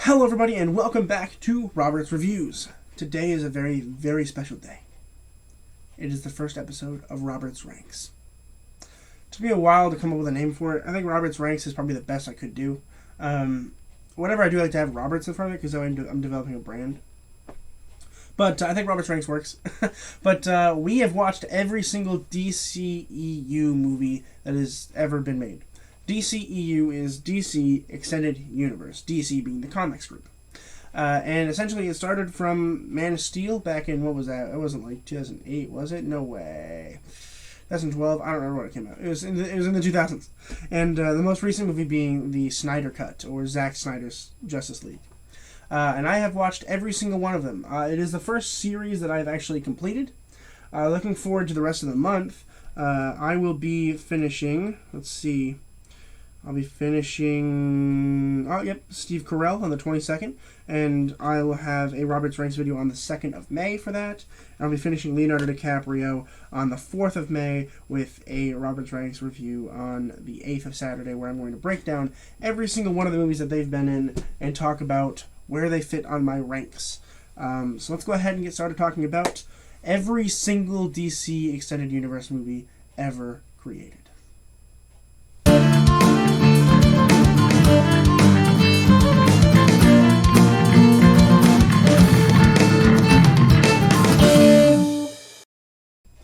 Hello everybody and welcome back to Robert's Reviews. Today is a very, very special day. It is the first episode of Robert's Ranks. It took me a while to come up with a name for it. I think Robert's Ranks is probably the best I could do. Whatever I do, I like to have Roberts in front of it because I'm developing a brand. But I think Robert's Ranks works. But we have watched every single DCEU movie that has ever been made. DCEU is DC Extended Universe, DC being the comics group. And essentially it started from Man of Steel back in, what was that? It wasn't like 2008, was it? No way. 2012, I don't remember when it came out. It was in the 2000s. And the most recent movie being the Snyder Cut, or Zack Snyder's Justice League. And I have watched every single one of them. It is the first series that I've actually completed. Looking forward to the rest of the month. I will be finishing, let's see, I'll be finishing, Steve Carell on the 22nd, and I will have a Robert's Ranks video on the 2nd of May for that. I'll be finishing Leonardo DiCaprio on the 4th of May with a Robert's Ranks review on the 8th of Saturday, where I'm going to break down every single one of the movies that they've been in and talk about where they fit on my ranks. So let's go ahead and get started talking about every single DC Extended Universe movie ever created.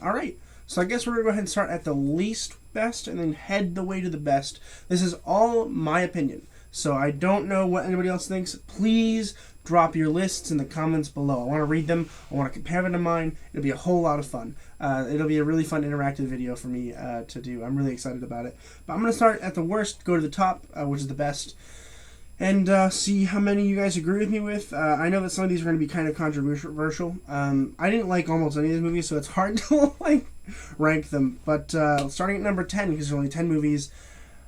Alright, so I guess we're going to go ahead and start at the least best and then head the way to the best. This is all my opinion, so I don't know what anybody else thinks. Please drop your lists in the comments below. I want to read them. I want to compare them to mine. It'll be a whole lot of fun. It'll be a really fun interactive video for me to do. I'm really excited about it. But I'm going to start at the worst, go to the top, which is the best, and see how many you guys agree with me with. I know that some of these are going to be kind of controversial. I didn't like almost any of these movies, so it's hard to rank them. But starting at number 10, because there's only 10 movies,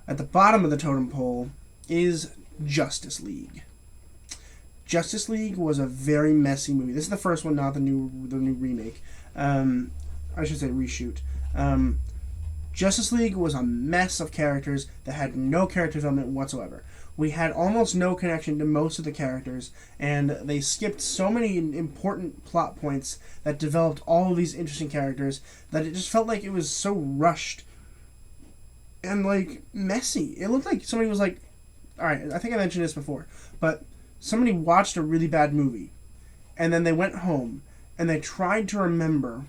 at the bottom of the totem pole is Justice League. Justice League was a very messy movie. This is the first one, not the new remake. I should say reshoot. Justice League was a mess of characters that had no character development whatsoever. We had almost no connection to most of the characters, and they skipped so many important plot points that developed all of these interesting characters that it just felt like it was so rushed and messy. It looked like somebody was alright, I think I mentioned this before, but somebody watched a really bad movie and then they went home and they tried to remember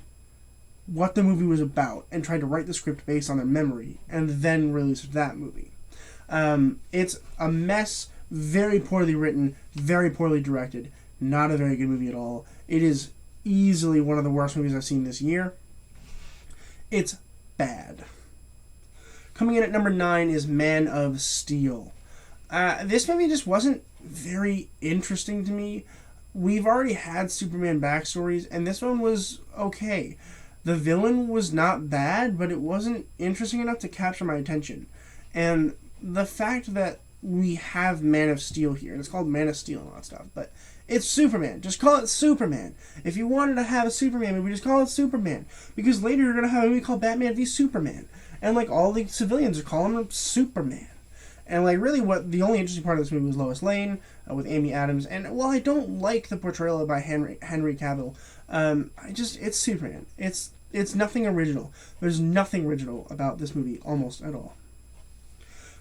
what the movie was about and tried to write the script based on their memory and then released that movie. It's a mess, very poorly written, very poorly directed, not a very good movie at all. It is easily one of the worst movies I've seen this year. It's bad. Coming in at number 9 is Man of Steel. This movie just wasn't very interesting to me. We've already had Superman backstories, and this one was okay. The villain was not bad, but it wasn't interesting enough to capture my attention. And the fact that we have Man of Steel here, and it's called Man of Steel and all that stuff, but it's Superman. Just call it Superman. If you wanted to have a Superman movie, just call it Superman. Because later you're going to have a movie called Batman v Superman. And all the civilians are calling him Superman. And really what the only interesting part of this movie was Lois Lane with Amy Adams. And while I don't like the portrayal by Henry Cavill, it's Superman. It's nothing original. There's nothing original about this movie almost at all.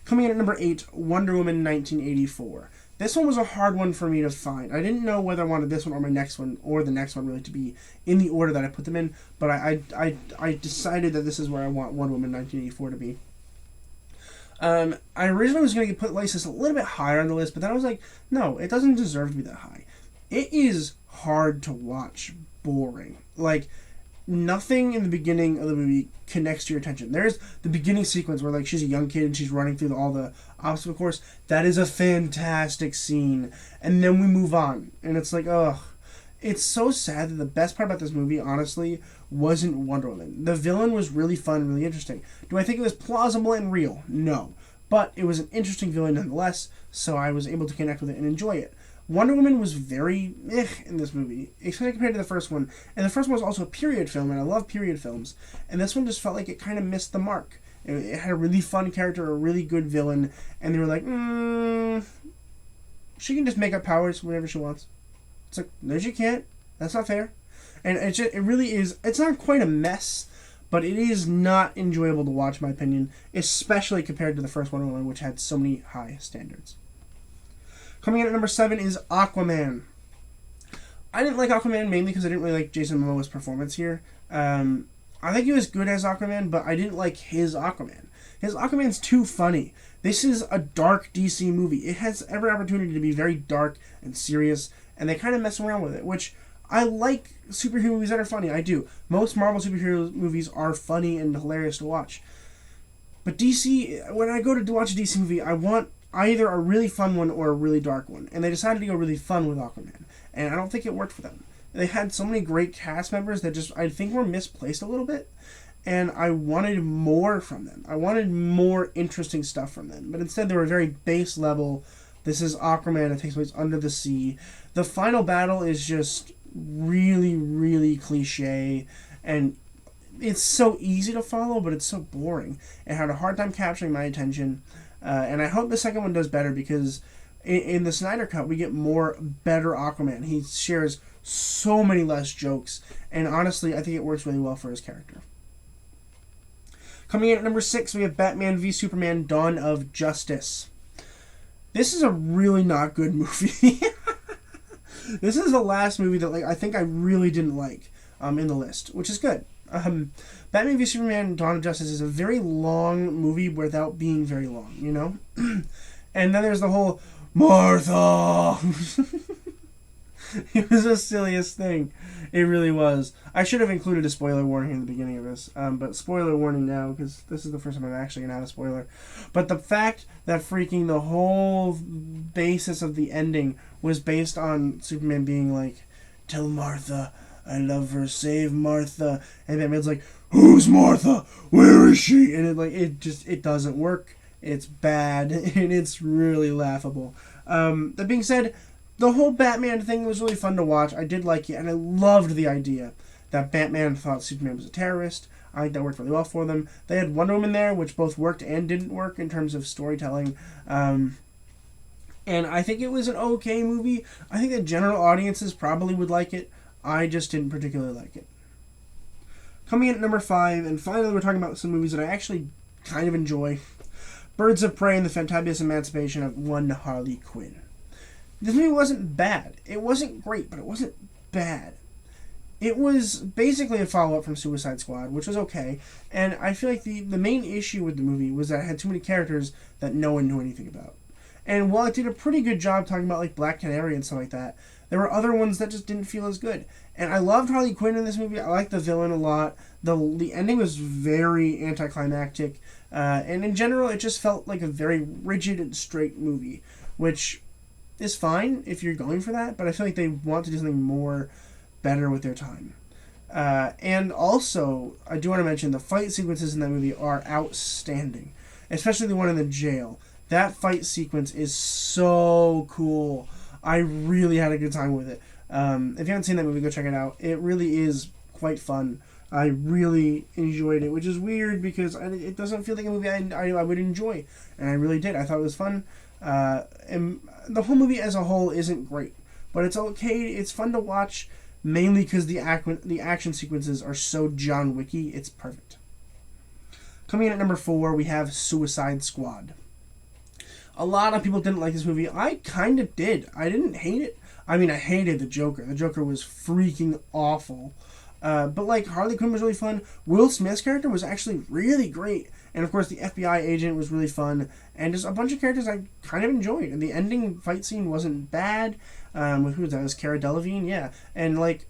Coming in at number 8, Wonder Woman 1984. This one was a hard one for me to find. I didn't know whether I wanted this one or my next one, or the next one really, to be in the order that I put them in, but I decided that this is where I want Wonder Woman 1984 to be. I originally was going to put this a little bit higher on the list, but then I was like, no, it doesn't deserve to be that high. It is hard to watch, boring. Nothing in the beginning of the movie connects to your attention. There's the beginning sequence where she's a young kid and she's running through all the obstacle course. That is a fantastic scene. And then we move on. And it's ugh. It's so sad that the best part about this movie, honestly, wasn't Wonder Woman. The villain was really fun, really interesting. Do I think it was plausible and real? No. But it was an interesting villain nonetheless, so I was able to connect with it and enjoy it. Wonder Woman was very in this movie, especially compared to the first one. And the first one was also a period film, and I love period films. And this one just felt like it kind of missed the mark. It had a really fun character, a really good villain, and they were like, she can just make up powers whenever she wants. It's like, no, she can't. That's not fair. And it really is. It's not quite a mess, but it is not enjoyable to watch, in my opinion, especially compared to the first Wonder Woman, which had so many high standards. Coming in at number 7 is Aquaman. I didn't like Aquaman mainly because I didn't really like Jason Momoa's performance here. I think he was good as Aquaman, but I didn't like his Aquaman. His Aquaman's too funny. This is a dark DC movie. It has every opportunity to be very dark and serious, and they kind of mess around with it, which I like superhero movies that are funny. I do. Most Marvel superhero movies are funny and hilarious to watch. But DC, when I go to watch a DC movie, I want either a really fun one or a really dark one. And they decided to go really fun with Aquaman. And I don't think it worked for them. They had so many great cast members that just, I think, were misplaced a little bit. And I wanted more from them. I wanted more interesting stuff from them. But instead, they were very base level. This is Aquaman. It takes place under the sea. The final battle is just really, really cliche. And it's so easy to follow, but it's so boring. It had a hard time capturing my attention. And I hope the second one does better because in the Snyder Cut, we get more better Aquaman. He shares so many less jokes. And honestly, I think it works really well for his character. Coming in at number 6, we have Batman v Superman: Dawn of Justice. This is a really not good movie. This is the last movie that I think I really didn't like in the list, which is good. Batman v Superman: Dawn of Justice is a very long movie without being very long, you know? And then there's the whole Martha. It was the silliest thing. It really was. I should have included a spoiler warning in the beginning of this, but spoiler warning now, because this is the first time I'm actually going to have a spoiler. But the fact that freaking the whole basis of the ending was based on Superman being like, tell Martha I love her, save Martha. And Batman's like, who's Martha? Where is she? And it doesn't work. It's bad, and it's really laughable. That being said, the whole Batman thing was really fun to watch. I did like it, and I loved the idea that Batman thought Superman was a terrorist. I think that worked really well for them. They had Wonder Woman there, which both worked and didn't work in terms of storytelling. And I think it was an okay movie. I think the general audiences probably would like it. I just didn't particularly like it. Coming in at number 5, and finally we're talking about some movies that I actually kind of enjoy. Birds of Prey and the Fantabulous Emancipation of One Harley Quinn. This movie wasn't bad. It wasn't great, but it wasn't bad. It was basically a follow-up from Suicide Squad, which was okay. And I feel like the main issue with the movie was that it had too many characters that no one knew anything about. And while it did a pretty good job talking about like Black Canary and stuff like that, there were other ones that just didn't feel as good. And I loved Harley Quinn in this movie. I liked the villain a lot. The ending was very anticlimactic. And in general, it just felt like a very rigid and straight movie, which is fine if you're going for that, but I feel like they want to do something more better with their time. And also, I do want to mention the fight sequences in that movie are outstanding, especially the one in the jail. That fight sequence is so cool. I really had a good time with it. If you haven't seen that movie, go check it out. It really is quite fun. I really enjoyed it, which is weird because it doesn't feel like a movie I would enjoy, and I really did. I thought it was fun. And the whole movie as a whole isn't great, but it's okay. It's fun to watch, mainly because the action sequences are so John Wicky. It's perfect. Coming in at number 4, we have Suicide Squad. A lot of people didn't like this movie. I kind of did. I didn't hate it. I mean, I hated the Joker. The Joker was freaking awful. But like Harley Quinn was really fun. Will Smith's character was actually really great. And of course the FBI agent was really fun. And just a bunch of characters I kind of enjoyed. And the ending fight scene wasn't bad. With who was that? It was Cara Delevingne, yeah. And like,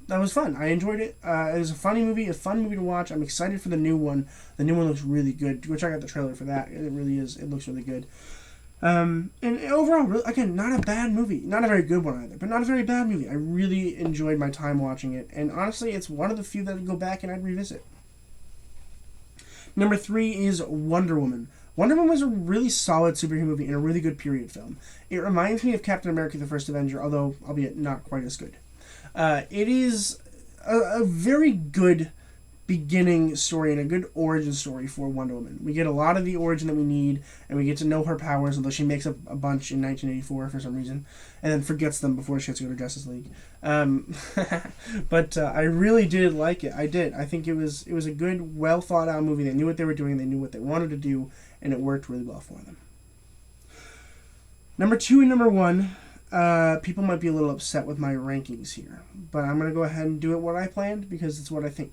that was fun. I enjoyed it. It was a funny movie, a fun movie to watch. I'm excited for the new one. The new one looks really good. Go check out the trailer for that. It really is. It looks really good. And overall, again, not a bad movie. Not a very good one either, but not a very bad movie. I really enjoyed my time watching it, and honestly, it's one of the few that I'd go back and I'd revisit. Number 3 is Wonder Woman. Wonder Woman was a really solid superhero movie and a really good period film. It reminds me of Captain America: The First Avenger, although, albeit not quite as good. It is a very good beginning story and a good origin story for Wonder Woman. We get a lot of the origin that we need, and we get to know her powers, although she makes up a bunch in 1984 for some reason, and then forgets them before she has to go to Justice League. But I really did like it. I did. I think it was a good, well thought out movie. They knew what they were doing. They knew what they wanted to do, and it worked really well for them. Number 2 and number 1. People might be a little upset with my rankings here, but I'm going to go ahead and do it what I planned because it's what I think.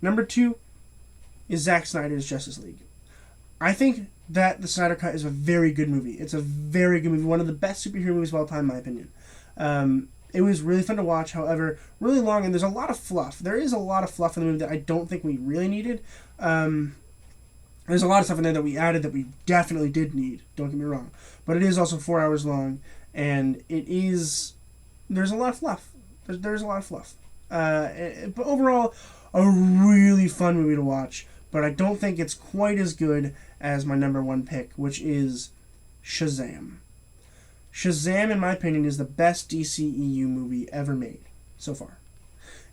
Number 2 is Zack Snyder's Justice League. I think that the Snyder Cut is a very good movie. It's a very good movie, one of the best superhero movies of all time, in my opinion. It was really fun to watch, however, really long, and there's a lot of fluff. There is a lot of fluff in the movie that I don't think we really needed. There's a lot of stuff in there that we added that we definitely did need, don't get me wrong. But it is also 4 hours long, and there's a lot of fluff. There's a lot of fluff. But overall, a really fun movie to watch, but I don't think it's quite as good as my number 1 pick, which is Shazam. Shazam, in my opinion, is the best DCEU movie ever made so far.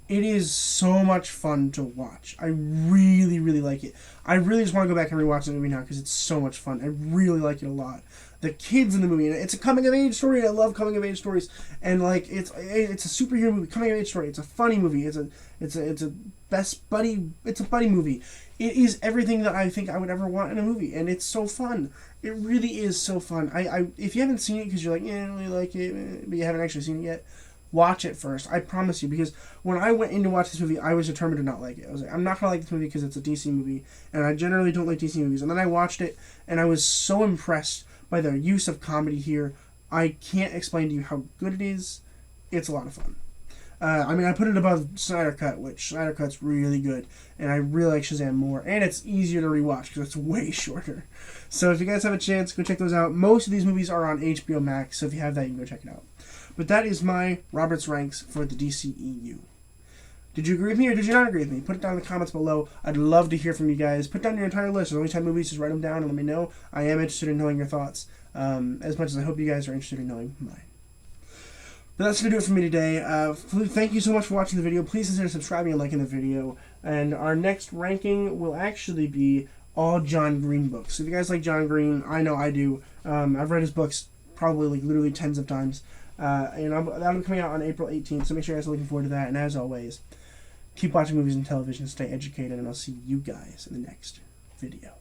It is so much fun to watch. I really, really like it. I really just want to go back and rewatch the movie now because it's so much fun. I really like it a lot. The kids in the movie, and it's a coming of age story. And I love coming of age stories, and like it's a superhero movie, coming of age story. It's a funny movie. It's a best buddy. It's a buddy movie. It is everything that I think I would ever want in a movie, and it's so fun. It really is so fun. If you haven't seen it because you're like, yeah, I don't really like it, but you haven't actually seen it yet, watch it first. I promise you, because when I went in to watch this movie, I was determined to not like it. I was like, I'm not going to like this movie because it's a DC movie, and I generally don't like DC movies. And then I watched it, and I was so impressed by their use of comedy here. I can't explain to you how good it is. It's a lot of fun. I put it above Snyder Cut, which Snyder Cut's really good, and I really like Shazam more, and it's easier to rewatch because it's way shorter. So if you guys have a chance, go check those out. Most of these movies are on HBO Max, so if you have that, you can go check it out. But that is my Robert's ranks for the DCEU. Did you agree with me or did you not agree with me? Put it down in the comments below. I'd love to hear from you guys. Put down your entire list. There's only 10 movies. Just write them down and let me know. I am interested in knowing your thoughts, as much as I hope you guys are interested in knowing mine. But that's going to do it for me today. Thank you so much for watching the video. Please consider subscribing and liking the video. And our next ranking will actually be all John Green books. So if you guys like John Green, I know I do. I've read his books probably like literally tens of times. And that'll be coming out on April 18th, so make sure you guys are looking forward to that. And as always, keep watching movies and television, stay educated, and I'll see you guys in the next video.